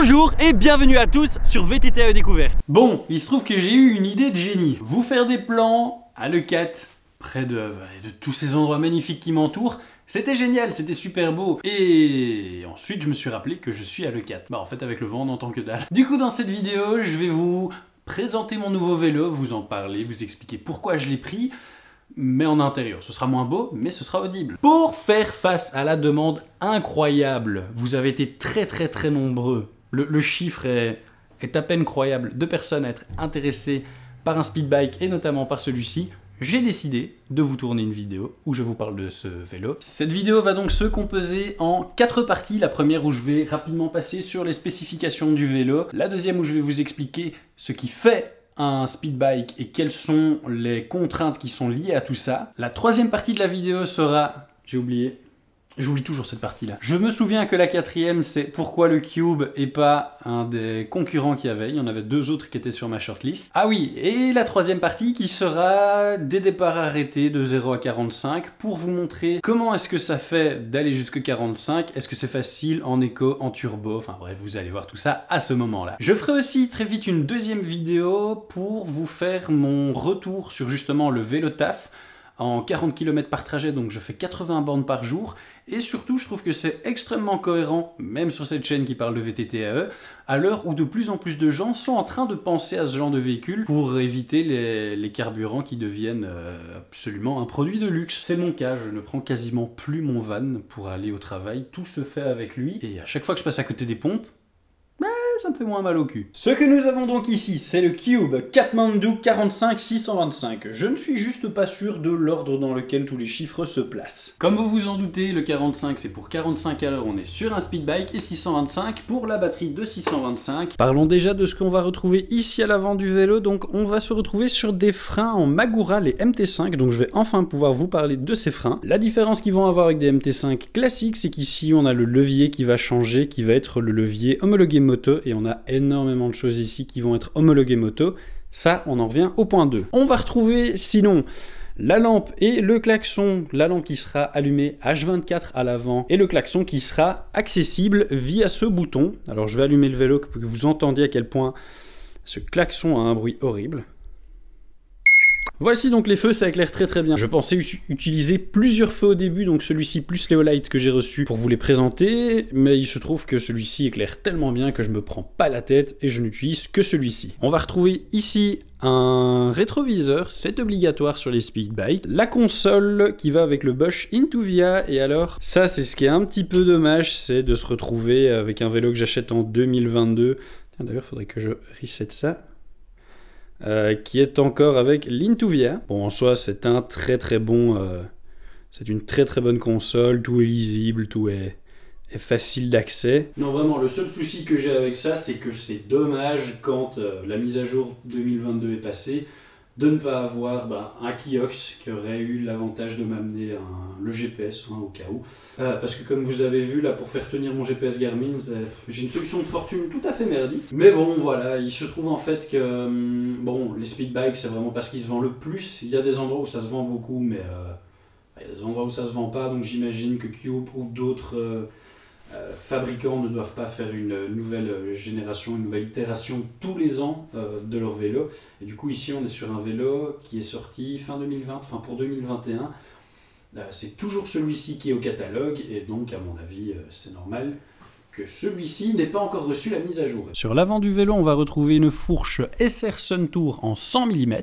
Bonjour et bienvenue à tous sur VTT Découverte. Bon, il se trouve que j'ai eu une idée de génie. Vous faire des plans à Leucate, près de tous ces endroits magnifiques qui m'entourent. C'était génial, c'était super beau. Et ensuite, je me suis rappelé que je suis à Leucate. Bah en fait, avec le vent, on n'entend que dalle. Du coup, dans cette vidéo, je vais vous présenter mon nouveau vélo, vous en parler, vous expliquer pourquoi je l'ai pris, mais en intérieur. Ce sera moins beau, mais ce sera audible. Pour faire face à la demande incroyable, vous avez été très nombreux. Le chiffre est à peine croyable de personnes à être intéressées par un speed bike et notamment par celui-ci. J'ai décidé de vous tourner une vidéo où je vous parle de ce vélo. Cette vidéo va donc se composer en 4 parties. La première où je vais rapidement passer sur les spécifications du vélo. La deuxième où je vais vous expliquer ce qui fait un speed bike et quelles sont les contraintes qui sont liées à tout ça. La troisième partie de la vidéo sera... J'ai oublié. J'oublie toujours cette partie-là. Je me souviens que la quatrième, c'est pourquoi le Cube et pas un des concurrents qu'il y avait. Il y en avait 2 autres qui étaient sur ma shortlist. Ah oui, et la troisième partie qui sera des départs arrêtés de 0 à 45 pour vous montrer comment est-ce que ça fait d'aller jusqu'à 45. Est-ce que c'est facile en éco, en turbo. Enfin bref, vous allez voir tout ça à ce moment-là. Je ferai aussi très vite une deuxième vidéo pour vous faire mon retour sur justement le vélo taf en 40 km par trajet, donc je fais 80 bornes par jour. Et surtout, je trouve que c'est extrêmement cohérent, même sur cette chaîne qui parle de VTTAE, à l'heure où de plus en plus de gens sont en train de penser à ce genre de véhicule pour éviter les carburants qui deviennent absolument un produit de luxe. C'est mon cas, je ne prends quasiment plus mon van pour aller au travail, tout se fait avec lui. Et à chaque fois que je passe à côté des pompes, ça me fait moins mal au cul. Ce que nous avons donc ici, c'est le Cube Kathmandu 45-625. Je ne suis juste pas sûr de l'ordre dans lequel tous les chiffres se placent. Comme vous vous en doutez, le 45 c'est pour 45 à l'heure, on est sur un speed bike, et 625 pour la batterie de 625. Parlons déjà de ce qu'on va retrouver ici à l'avant du vélo. Donc on va se retrouver sur des freins en Magura, les MT5, donc je vais enfin pouvoir vous parler de ces freins. La différence qu'ils vont avoir avec des MT5 classiques, c'est qu'ici on a le levier qui va changer, qui va être le levier homologué moto, et on a énormément de choses ici qui vont être homologuées moto. Ça, on en revient au point 2. On va retrouver sinon la lampe et le klaxon. La lampe qui sera allumée H24 à l'avant et le klaxon qui sera accessible via ce bouton. Alors je vais allumer le vélo pour que vous entendiez à quel point ce klaxon a un bruit horrible. Voici donc les feux, ça éclaire très bien. Je pensais utiliser plusieurs feux au début, donc celui-ci plus l'éolite que j'ai reçu pour vous les présenter, mais il se trouve que celui-ci éclaire tellement bien que je me prends pas la tête et je n'utilise que celui-ci. On va retrouver ici un rétroviseur, c'est obligatoire sur les speed bikes. La console qui va avec le Bosch Intuvia, et alors ça c'est ce qui est un petit peu dommage, c'est de se retrouver avec un vélo que j'achète en 2022. Tiens, d'ailleurs, faudrait que je reset ça. Qui est encore avec l'Intuvia. Bon, en soi, c'est un très bon... c'est une très bonne console, tout est lisible, tout est facile d'accès. Non, vraiment, le seul souci que j'ai avec ça, c'est que c'est dommage quand la mise à jour 2022 est passée, de ne pas avoir un Kiox qui aurait eu l'avantage de m'amener le GPS au cas où. Parce que comme vous avez vu là, pour faire tenir mon GPS Garmin, j'ai une solution de fortune tout à fait merdique. Mais bon voilà, il se trouve en fait que bon, les speed bikes c'est vraiment parce qu'ils se vendent le plus. Il y a des endroits où ça se vend beaucoup, mais il y a des endroits où ça se vend pas, donc j'imagine que Cube ou d'autres fabricants ne doivent pas faire une nouvelle génération, une nouvelle itération tous les ans de leur vélo. Et du coup ici on est sur un vélo qui est sorti fin 2020, enfin pour 2021. C'est toujours celui-ci qui est au catalogue et donc à mon avis c'est normal que celui-ci n'ait pas encore reçu la mise à jour. Sur l'avant du vélo, on va retrouver une fourche SR Suntour en 100 mm,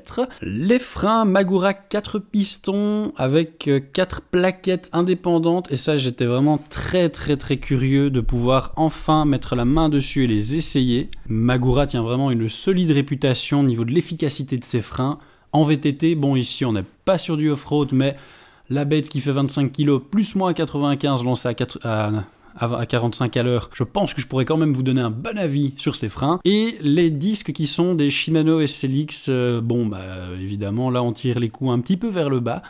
les freins Magura 4 pistons avec 4 plaquettes indépendantes, et ça j'étais vraiment très curieux de pouvoir enfin mettre la main dessus et les essayer. Magura tient vraiment une solide réputation au niveau de l'efficacité de ses freins. En VTT, bon ici on n'est pas sur du off-road, mais la bête qui fait 25 kg plus moi 95 lancée à 45 à l'heure, je pense que je pourrais quand même vous donner un bon avis sur ces freins. Et les disques qui sont des Shimano SLX, évidemment là on tire les coups un petit peu vers le bas.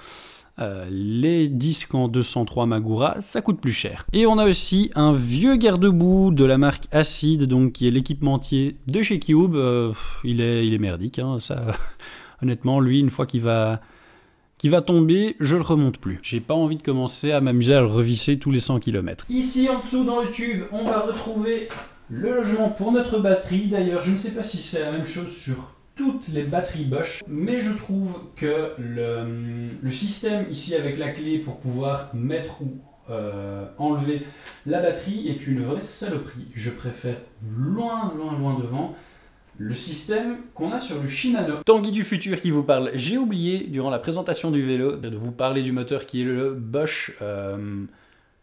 Les disques en 203 Magura, ça coûte plus cher. Et on a aussi un vieux garde-boue de la marque Acid, donc qui est l'équipementier de chez Cube. Il est merdique, hein, ça. Honnêtement, lui, une fois qu'il va tomber, je le remonte plus. J'ai pas envie de commencer à m'amuser à le revisser tous les 100 km. Ici en dessous dans le tube, on va retrouver Le logement pour notre batterie, d'ailleurs, je ne sais pas si c'est la même chose sur toutes les batteries Bosch, mais je trouve que le système ici avec la clé pour pouvoir mettre ou enlever la batterie est une vraie saloperie. Je préfère loin devant le système qu'on a sur le Shimano. Tanguy du futur qui vous parle. J'ai oublié durant la présentation du vélo de vous parler du moteur qui est le Bosch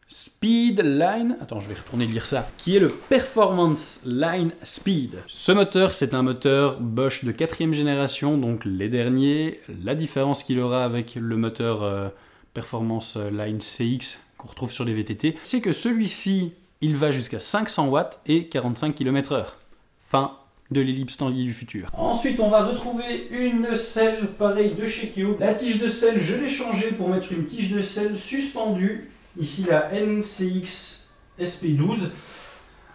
Speed Line, attends je vais retourner lire ça, qui est le Performance Line Speed. Ce moteur c'est un moteur Bosch de 4e génération, donc les derniers. La différence qu'il aura avec le moteur Performance Line CX qu'on retrouve sur les VTT, c'est que celui-ci il va jusqu'à 500 watts et 45 km/h. Fin de l'ellipse Tanguy du futur. Ensuite on va retrouver une selle pareille de chez Kyo. La tige de selle je l'ai changée pour mettre une tige de selle suspendue. Ici la NCX SP12.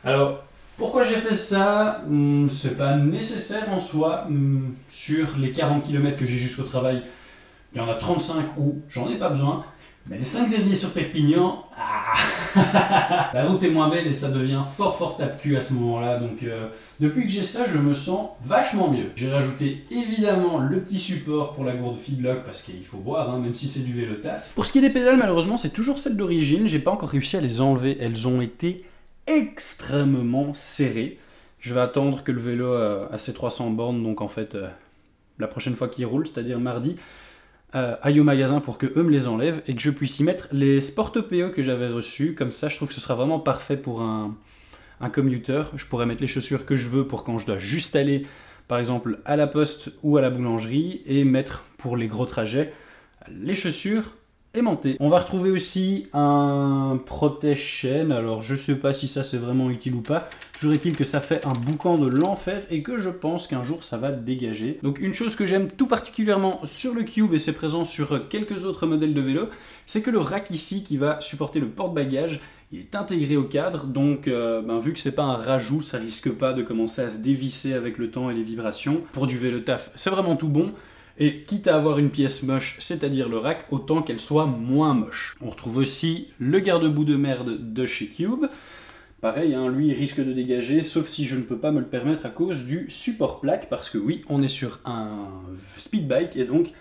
Alors, pourquoi j'ai fait ça? C'est pas nécessaire en soi. Sur les 40 km que j'ai jusqu'au travail, il y en a 35 où j'en ai pas besoin. Mais les 5 derniers sur Perpignan, la route est moins belle et ça devient fort tape-cul à ce moment-là. Donc depuis que j'ai ça, je me sens vachement mieux. J'ai rajouté évidemment le petit support pour la gourde feedlock parce qu'il faut boire, hein, même si c'est du vélo taf. Pour ce qui est des pédales, malheureusement, c'est toujours celles d'origine. J'ai pas encore réussi à les enlever. Elles ont été extrêmement serrées. Je vais attendre que le vélo a ses 300 bornes, donc en fait, la prochaine fois qu'il roule, c'est-à-dire mardi, aille au magasin pour que eux me les enlèvent et que je puisse y mettre les Sport PE que j'avais reçus. Comme ça, je trouve que ce sera vraiment parfait pour un commuter. Je pourrais mettre les chaussures que je veux pour quand je dois juste aller, par exemple, à la poste ou à la boulangerie et mettre pour les gros trajets les chaussures aimantées. On va retrouver aussi un protège-chaîne. Alors, je sais pas si ça c'est vraiment utile ou pas. Toujours est-il que ça fait un boucan de l'enfer et que je pense qu'un jour ça va dégager. Donc une chose que j'aime tout particulièrement sur le Cube, et c'est présent sur quelques autres modèles de vélo, c'est que le rack ici qui va supporter le porte-bagages, il est intégré au cadre, donc vu que c'est pas un rajout, ça risque pas de commencer à se dévisser avec le temps et les vibrations. Pour du vélo taf, c'est vraiment tout bon. Et quitte à avoir une pièce moche, c'est-à-dire le rack, autant qu'elle soit moins moche. On retrouve aussi le garde-boue de merde de chez Cube. Pareil, hein, lui il risque de dégager, sauf si je ne peux pas me le permettre à cause du support plaque, parce que oui, on est sur un speed bike et donc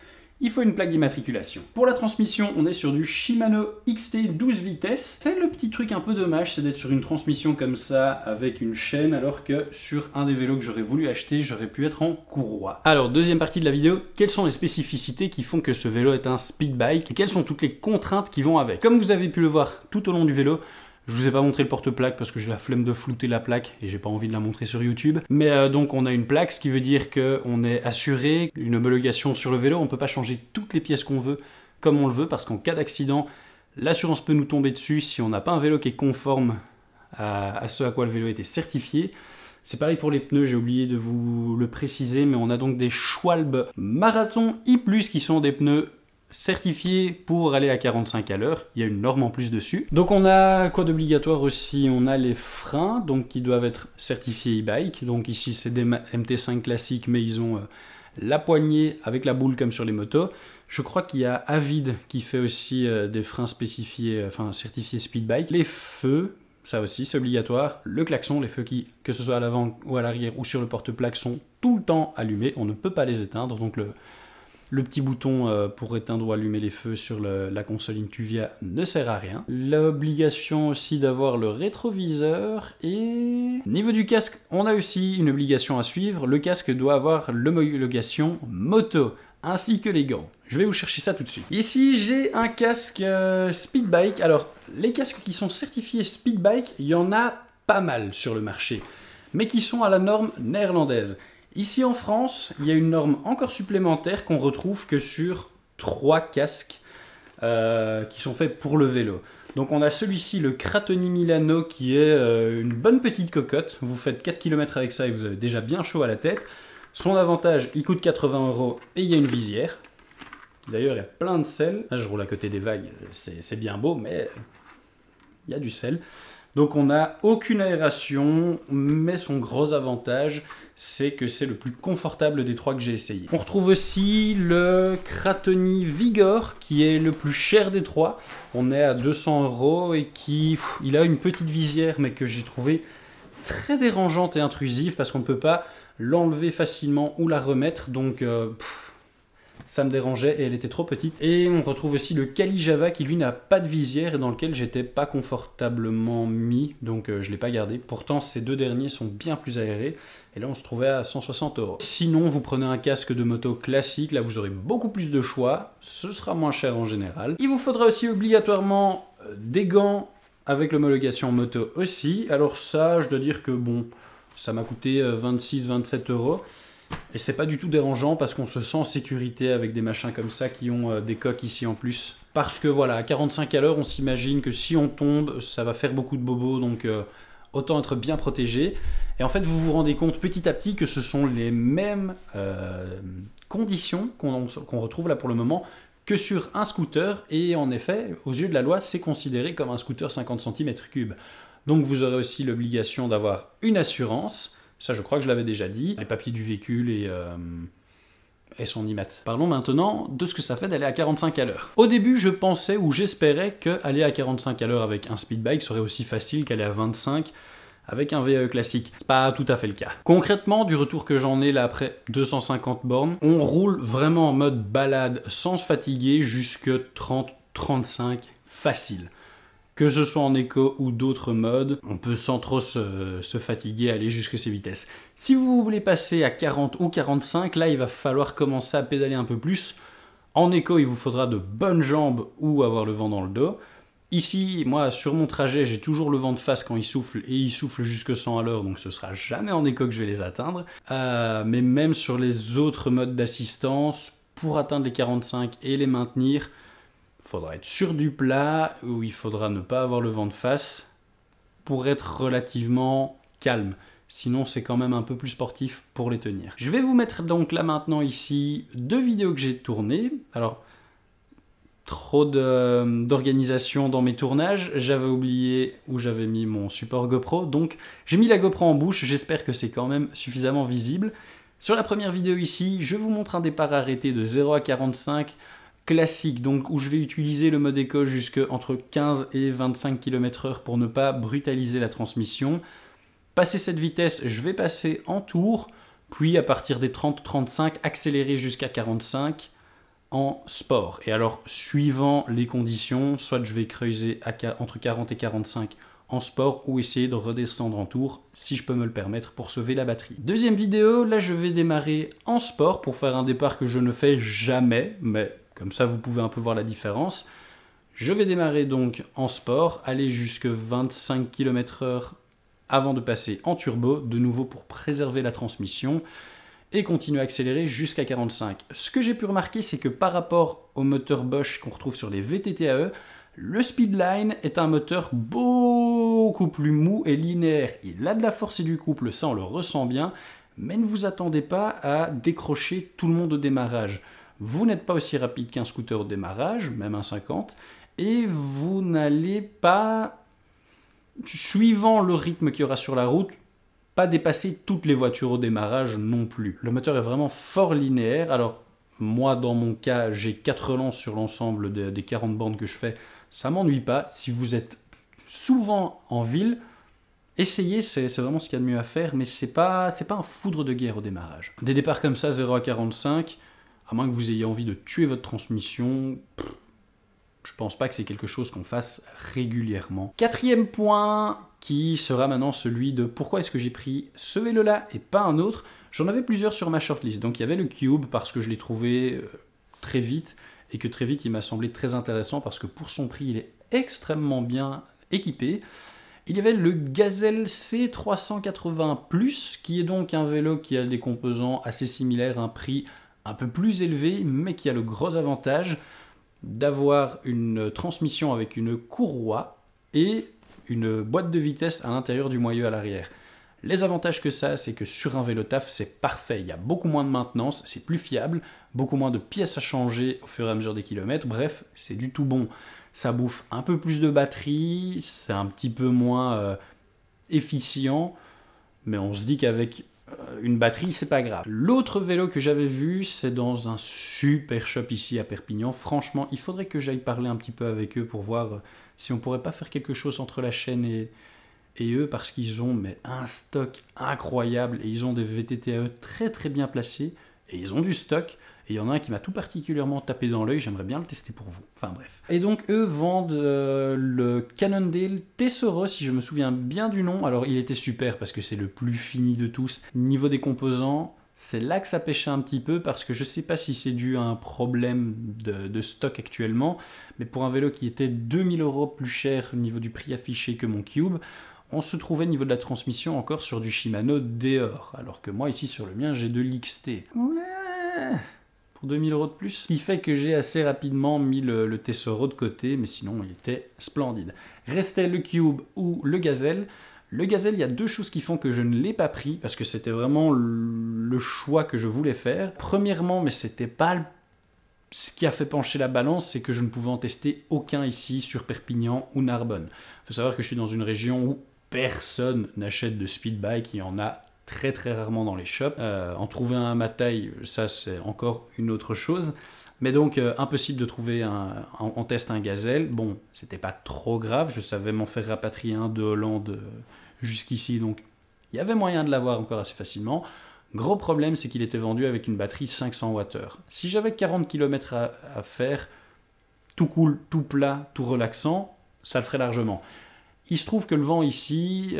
il faut une plaque d'immatriculation. Pour la transmission, on est sur du Shimano XT 12 vitesses. C'est le petit truc un peu dommage, c'est d'être sur une transmission comme ça avec une chaîne, alors que sur un des vélos que j'aurais voulu acheter, j'aurais pu être en courroie. Alors, deuxième partie de la vidéo, quelles sont les spécificités qui font que ce vélo est un speed bike et quelles sont toutes les contraintes qui vont avec? Comme vous avez pu le voir tout au long du vélo, je vous ai pas montré le porte-plaque parce que j'ai la flemme de flouter la plaque et j'ai pas envie de la montrer sur YouTube. Mais donc on a une plaque, ce qui veut dire qu'on est assuré, une homologation sur le vélo. On peut pas changer toutes les pièces qu'on veut comme on le veut parce qu'en cas d'accident, l'assurance peut nous tomber dessus si on n'a pas un vélo qui est conforme à ce à quoi le vélo a été certifié. C'est pareil pour les pneus, j'ai oublié de vous le préciser, mais on a donc des Schwalbe Marathon I+, qui sont des pneus certifié pour aller à 45 à l'heure, il y a une norme en plus dessus. Donc on a quoi d'obligatoire aussi? On a les freins, donc qui doivent être certifiés e-bike. Donc ici c'est des MT5 classiques, mais ils ont la poignée avec la boule comme sur les motos. Je crois qu'il y a Avid qui fait aussi des freins spécifiés, certifiés speed bike. Les feux, ça aussi c'est obligatoire. Le klaxon, les feux qui, que ce soit à l'avant ou à l'arrière ou sur le porte-plaque, sont tout le temps allumés. On ne peut pas les éteindre, donc le petit bouton pour éteindre ou allumer les feux sur la console Intuvia ne sert à rien. L'obligation aussi d'avoir le rétroviseur et... Niveau du casque, on a aussi une obligation à suivre. Le casque doit avoir l'homologation moto, ainsi que les gants. Je vais vous chercher ça tout de suite. Ici, j'ai un casque speed bike. Alors, les casques qui sont certifiés speed bike, il y en a pas mal sur le marché, mais qui sont à la norme néerlandaise. Ici en France, il y a une norme encore supplémentaire qu'on retrouve que sur 3 casques qui sont faits pour le vélo. Donc on a celui-ci, le Cratoni Milano, qui est une bonne petite cocotte. Vous faites 4 km avec ça et vous avez déjà bien chaud à la tête. Son avantage, il coûte 80 € et il y a une visière. D'ailleurs, il y a plein de sel. Là, je roule à côté des vagues, c'est bien beau, mais il y a du sel. Donc on n'a aucune aération, mais son gros avantage, c'est que c'est le plus confortable des 3 que j'ai essayé. On retrouve aussi le Cratoni Vigor, qui est le plus cher des 3. On est à 200 € et il a une petite visière, mais que j'ai trouvé très dérangeante et intrusive parce qu'on ne peut pas l'enlever facilement ou la remettre, donc ça me dérangeait et elle était trop petite. Et on retrouve aussi le Kali Java qui lui n'a pas de visière et dans lequel j'étais pas confortablement mis, donc je ne l'ai pas gardé. Pourtant ces deux derniers sont bien plus aérés et là on se trouvait à 160 €. Sinon vous prenez un casque de moto classique, là vous aurez beaucoup plus de choix, ce sera moins cher en général. Il vous faudra aussi obligatoirement des gants avec l'homologation moto aussi. Alors ça je dois dire que bon, ça m'a coûté 26-27 €. Et c'est pas du tout dérangeant parce qu'on se sent en sécurité avec des machins comme ça qui ont des coques ici en plus. Parce que voilà, à 45 à l'heure, on s'imagine que si on tombe, ça va faire beaucoup de bobos, donc autant être bien protégé. Et en fait, vous vous rendez compte petit à petit que ce sont les mêmes conditions qu'on retrouve là pour le moment que sur un scooter. Et en effet, aux yeux de la loi, c'est considéré comme un scooter 50 cm3. Donc vous aurez aussi l'obligation d'avoir une assurance. Ça, je crois que je l'avais déjà dit. Les papiers du véhicule et son IMAT. Parlons maintenant de ce que ça fait d'aller à 45 à l'heure. Au début, je pensais ou j'espérais qu'aller à 45 à l'heure avec un speedbike serait aussi facile qu'aller à 25 avec un VAE classique. C'est pas tout à fait le cas. Concrètement, du retour que j'en ai là après 250 bornes, on roule vraiment en mode balade sans se fatiguer jusque 30-35 facile. Que ce soit en éco ou d'autres modes, on peut sans trop se fatiguer aller jusque ces vitesses. Si vous voulez passer à 40 ou 45, là il va falloir commencer à pédaler un peu plus. En éco, il vous faudra de bonnes jambes ou avoir le vent dans le dos. Ici, moi, sur mon trajet, j'ai toujours le vent de face quand il souffle, et il souffle jusque 100 à l'heure, donc ce sera jamais en éco que je vais les atteindre. Mais même sur les autres modes d'assistance, pour atteindre les 45 et les maintenir, il faudra être sur du plat, où il faudra ne pas avoir le vent de face pour être relativement calme. Sinon, c'est quand même un peu plus sportif pour les tenir. Je vais vous mettre donc là maintenant ici 2 vidéos que j'ai tournées. Alors, trop d'organisation dans mes tournages. J'avais oublié où j'avais mis mon support GoPro. Donc, j'ai mis la GoPro en bouche. J'espère que c'est quand même suffisamment visible. Sur la première vidéo ici, je vous montre un départ arrêté de 0 à 45 classique, donc où je vais utiliser le mode éco jusque entre 15 et 25 km/h pour ne pas brutaliser la transmission. Passé cette vitesse, je vais passer en tour, puis à partir des 30-35, accélérer jusqu'à 45 en sport. Et alors, suivant les conditions, soit je vais creuser entre 40 et 45 en sport ou essayer de redescendre en tour si je peux me le permettre pour sauver la batterie. Deuxième vidéo, là je vais démarrer en sport pour faire un départ que je ne fais jamais, mais comme ça, vous pouvez un peu voir la différence. Je vais démarrer donc en sport, aller jusque 25 km/h avant de passer en turbo, de nouveau pour préserver la transmission, et continuer à accélérer jusqu'à 45. Ce que j'ai pu remarquer, c'est que par rapport au moteur Bosch qu'on retrouve sur les VTT-AE, le Speedline est un moteur beaucoup plus mou et linéaire. Il a de la force et du couple, ça on le ressent bien, mais ne vous attendez pas à décrocher tout le monde au démarrage. Vous n'êtes pas aussi rapide qu'un scooter au démarrage, même un 50, et vous n'allez pas, suivant le rythme qu'il y aura sur la route, pas dépasser toutes les voitures au démarrage non plus. Le moteur est vraiment fort linéaire. Alors, moi, dans mon cas, j'ai 4 relances sur l'ensemble des 40 bornes que je fais. Ça m'ennuie pas. Si vous êtes souvent en ville, essayez, c'est vraiment ce qu'il y a de mieux à faire, mais c'est pas un foudre de guerre au démarrage. Des départs comme ça, 0 à 45, à moins que vous ayez envie de tuer votre transmission, je pense pas que c'est quelque chose qu'on fasse régulièrement. Quatrième point, qui sera maintenant celui de pourquoi est-ce que j'ai pris ce vélo-là et pas un autre. J'en avais plusieurs sur ma shortlist. Donc il y avait le Cube parce que je l'ai trouvé très vite et que très vite il m'a semblé très intéressant parce que pour son prix il est extrêmement bien équipé. Il y avait le Gazelle C380+, qui est donc un vélo qui a des composants assez similaires, un prix un peu plus élevé, mais qui a le gros avantage d'avoir une transmission avec une courroie et une boîte de vitesse à l'intérieur du moyeu à l'arrière. Les avantages que ça, c'est que sur un vélo taf, c'est parfait. Il y a beaucoup moins de maintenance, c'est plus fiable, beaucoup moins de pièces à changer au fur et à mesure des kilomètres. Bref, c'est du tout bon. Ça bouffe un peu plus de batterie, c'est un petit peu moins efficient, mais on se dit qu'avec une batterie, c'est pas grave. L'autre vélo que j'avais vu, c'est dans un super shop ici à Perpignan. Franchement, il faudrait que j'aille parler un petit peu avec eux pour voir si on pourrait pas faire quelque chose entre la chaîne et Et eux, parce qu'ils ont un stock incroyable et ils ont des VTT très très bien placés et ils ont du stock. Et il y en a un qui m'a tout particulièrement tapé dans l'œil, j'aimerais bien le tester pour vous. Enfin bref. Et donc eux vendent le Cannondale Tesoro, si je me souviens bien du nom. Alors il était super parce que c'est le plus fini de tous. Niveau des composants, c'est là que ça pêchait un petit peu parce que je ne sais pas si c'est dû à un problème de stock actuellement. Mais pour un vélo qui était 2000 € plus cher au niveau du prix affiché que mon Cube, on se trouvait au niveau de la transmission encore sur du Shimano Deore. Alors que moi ici sur le mien j'ai de l'XT. Ouais, pour 2000 € de plus. Ce qui fait que j'ai assez rapidement mis le Tesoro de côté, mais sinon il était splendide. Restait le Cube ou le Gazelle. Le Gazelle, il y a deux choses qui font que je ne l'ai pas pris, parce que c'était vraiment le choix que je voulais faire. Premièrement, mais c'était pas ce qui a fait pencher la balance, c'est que je ne pouvais en tester aucun ici sur Perpignan ou Narbonne. Il faut savoir que je suis dans une région où personne n'achète de speedbike, il y en a très très rarement dans les shops. En trouver un à ma taille, ça c'est encore une autre chose. Mais donc impossible de trouver en test un Gazelle. Bon, c'était pas trop grave, je savais m'en faire rapatrier un de Hollande jusqu'ici, donc il y avait moyen de l'avoir encore assez facilement. Gros problème, c'est qu'il était vendu avec une batterie 500 Wh. Si j'avais 40 km à faire, tout cool, tout plat, tout relaxant, ça le ferait largement. Il se trouve que le vent ici,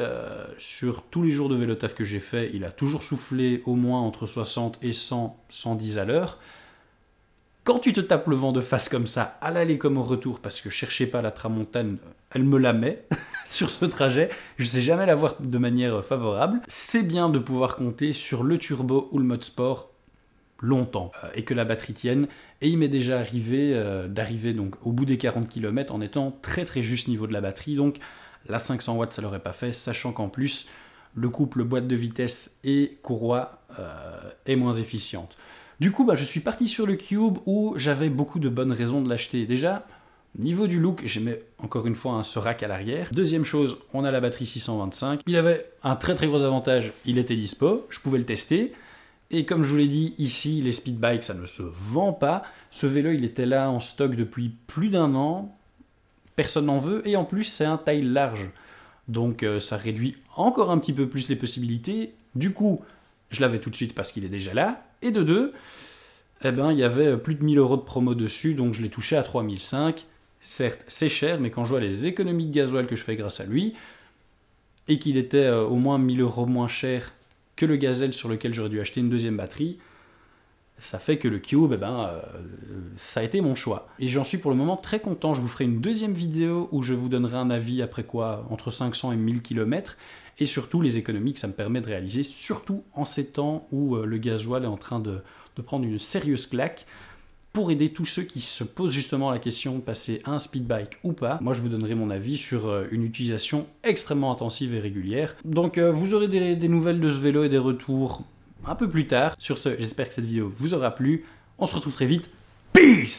sur tous les jours de vélo taf que j'ai fait, il a toujours soufflé au moins entre 60 et 100, 110 à l'heure. Quand tu te tapes le vent de face comme ça, à l'aller comme au retour, parce que cherchez pas la tramontane, elle me la met sur ce trajet, je sais jamais la voir de manière favorable. C'est bien de pouvoir compter sur le turbo ou le mode sport longtemps et que la batterie tienne. Et il m'est déjà arrivé d'arriver donc au bout des 40 km en étant très très juste niveau de la batterie. Donc la 500 watts ça l'aurait pas fait, sachant qu'en plus le couple boîte de vitesse et courroie est moins efficiente. Du coup, je suis parti sur le Cube où j'avais beaucoup de bonnes raisons de l'acheter. Déjà, niveau du look, j'aimais encore une fois un Sorac à l'arrière. Deuxième chose, on a la batterie 625. Il avait un très très gros avantage, il était dispo, je pouvais le tester. Et comme je vous l'ai dit, ici, les speedbikes, ça ne se vend pas. Ce vélo, il était là en stock depuis plus d'un an. Personne n'en veut. Et en plus, c'est un taille large. Donc, ça réduit encore un petit peu plus les possibilités. Du coup, je l'avais tout de suite parce qu'il est déjà là. Et de deux, il y avait plus de 1000 € de promo dessus, donc je l'ai touché à 3005. Certes, c'est cher, mais quand je vois les économies de gasoil que je fais grâce à lui, et qu'il était au moins 1000 € moins cher que le Gazelle sur lequel j'aurais dû acheter une deuxième batterie, ça fait que le Cube, ça a été mon choix. Et j'en suis pour le moment très content. Je vous ferai une deuxième vidéo où je vous donnerai un avis après quoi, entre 500 et 1000 km, et surtout les économies que ça me permet de réaliser, surtout en ces temps où le gasoil est en train de prendre une sérieuse claque, pour aider tous ceux qui se posent justement la question de passer à un speedbike ou pas. Moi je vous donnerai mon avis sur une utilisation extrêmement intensive et régulière. Donc vous aurez des nouvelles de ce vélo et des retours un peu plus tard. Sur ce, j'espère que cette vidéo vous aura plu. On se retrouve très vite. Peace!